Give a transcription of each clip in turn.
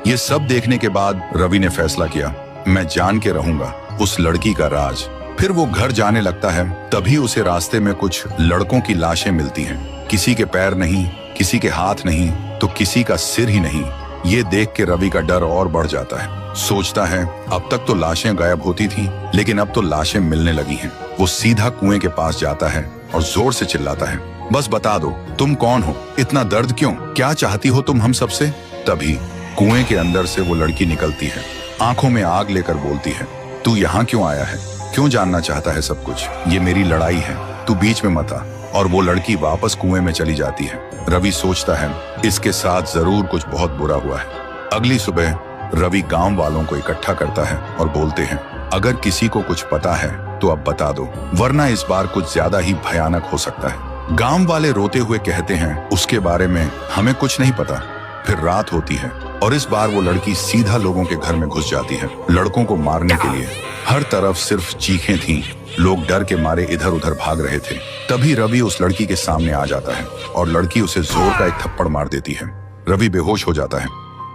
ये सब देखने के बाद रवि ने फैसला किया, मैं जान के रहूंगा उस लड़की का राज। फिर वो घर जाने लगता है, तभी उसे रास्ते में कुछ लड़कों की लाशें मिलती हैं। किसी के पैर नहीं, किसी के हाथ नहीं, तो किसी का सिर ही नहीं। ये देख के रवि का डर और बढ़ जाता है। सोचता है अब तक तो लाशें गायब होती थी, लेकिन अब तो लाशें मिलने लगी हैं। वो सीधा कुएं के पास जाता है और जोर से चिल्लाता है, बस बता दो तुम कौन हो, इतना दर्द क्यों, क्या चाहती हो तुम हम सबसे। तभी कुएं के अंदर से वो लड़की निकलती है, आंखों में आग लेकर बोलती है, तू यहाँ क्यों आया है, क्यों जानना चाहता है सब कुछ, ये मेरी लड़ाई है, तू बीच में मत आ। और वो लड़की वापस कुएं में चली जाती है। रवि सोचता है इसके साथ जरूर कुछ बहुत बुरा हुआ है। अगली सुबह रवि गांव वालों को इकट्ठा करता है और बोलते हैं, अगर किसी को कुछ पता है तो अब बता दो, वरना इस बार कुछ ज्यादा ही भयानक हो सकता है। गांव वाले रोते हुए कहते हैं, उसके बारे में हमें कुछ नहीं पता। फिर रात होती है और इस बार वो लड़की सीधा लोगों के घर में घुस जाती है, लड़कों को मारने के लिए। हर तरफ सिर्फ चीखें थीं, लोग डर के मारे इधर उधर भाग रहे थे। तभी रवि उस लड़की के सामने आ जाता है और लड़की उसे जोर का एक थप्पड़ मार देती है। रवि बेहोश हो जाता है।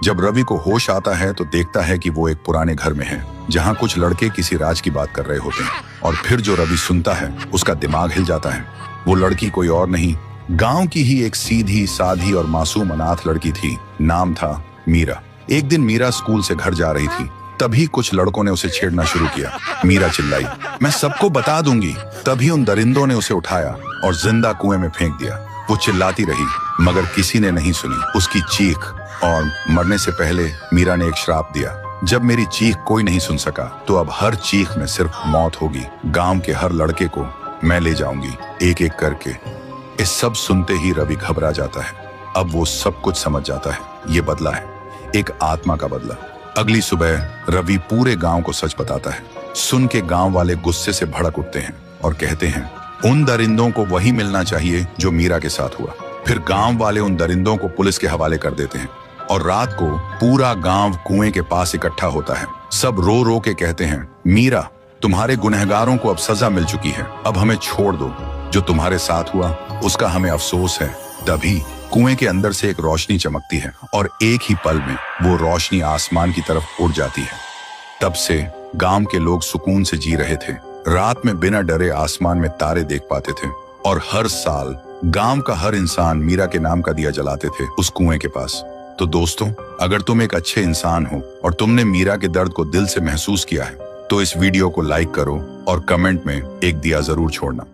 जब रवि को होश आता है तो देखता है कि वो एक पुराने घर में है, जहाँ कुछ लड़के किसी राज की बात कर रहे होते हैं। और फिर जो रवि सुनता है उसका दिमाग हिल जाता है। वो लड़की कोई और नहीं, गांव की ही एक सीधी साधी और मासूम अनाथ लड़की थी। नाम था मीरा। एक दिन मीरा स्कूल से घर जा रही थी, तभी कुछ लड़कों ने उसे छेड़ना शुरू किया। मीरा चिल्लाई, मैं सबको बता दूंगी। तभी उन दरिंदों ने उसे उठाया और जिंदा कुएं में फेंक दिया। वो चिल्लाती रही मगर किसी ने नहीं सुनी उसकी चीख, और मरने से पहले मीरा ने एक श्राप दिया, जब मेरी चीख कोई नहीं सुन सका तो अब हर चीख में सिर्फ मौत होगी। गांव के हर लड़के को मैं ले जाऊंगी एक एक करके। ये सब सुनते ही रवि घबरा जाता है। अब वो सब कुछ समझ जाता है, ये बदला है, एक आत्मा का बदला। अगली सुबह रवि पूरे गांव को सच बताता है। सुन के गांव वाले गुस्से से भड़क उठते हैं और कहते हैं, उन दरिंदों को वही मिलना चाहिए जो मीरा के साथ हुआ। फिर गांव वाले उन दरिंदों को पुलिस के हवाले कर देते हैं और रात को पूरा गांव कुएं के पास इकट्ठा होता है। सब रो रो के कहते हैं, मीरा तुम्हारे गुनहगारों को अब सजा मिल चुकी है, अब हमें छोड़ दो। जो तुम्हारे साथ हुआ उसका हमें अफसोस है। तभी कुएं के अंदर से एक रोशनी चमकती है और एक ही पल में वो रोशनी आसमान की तरफ उड़ जाती है। तब से गांव के लोग सुकून से जी रहे थे। रात में बिना डरे आसमान में तारे देख पाते थे और हर साल गांव का हर इंसान मीरा के नाम का दिया जलाते थे उस कुएं के पास। तो दोस्तों, अगर तुम एक अच्छे इंसान हो और तुमने मीरा के दर्द को दिल से महसूस किया है तो इस वीडियो को लाइक करो और कमेंट में एक दिया जरूर छोड़ना।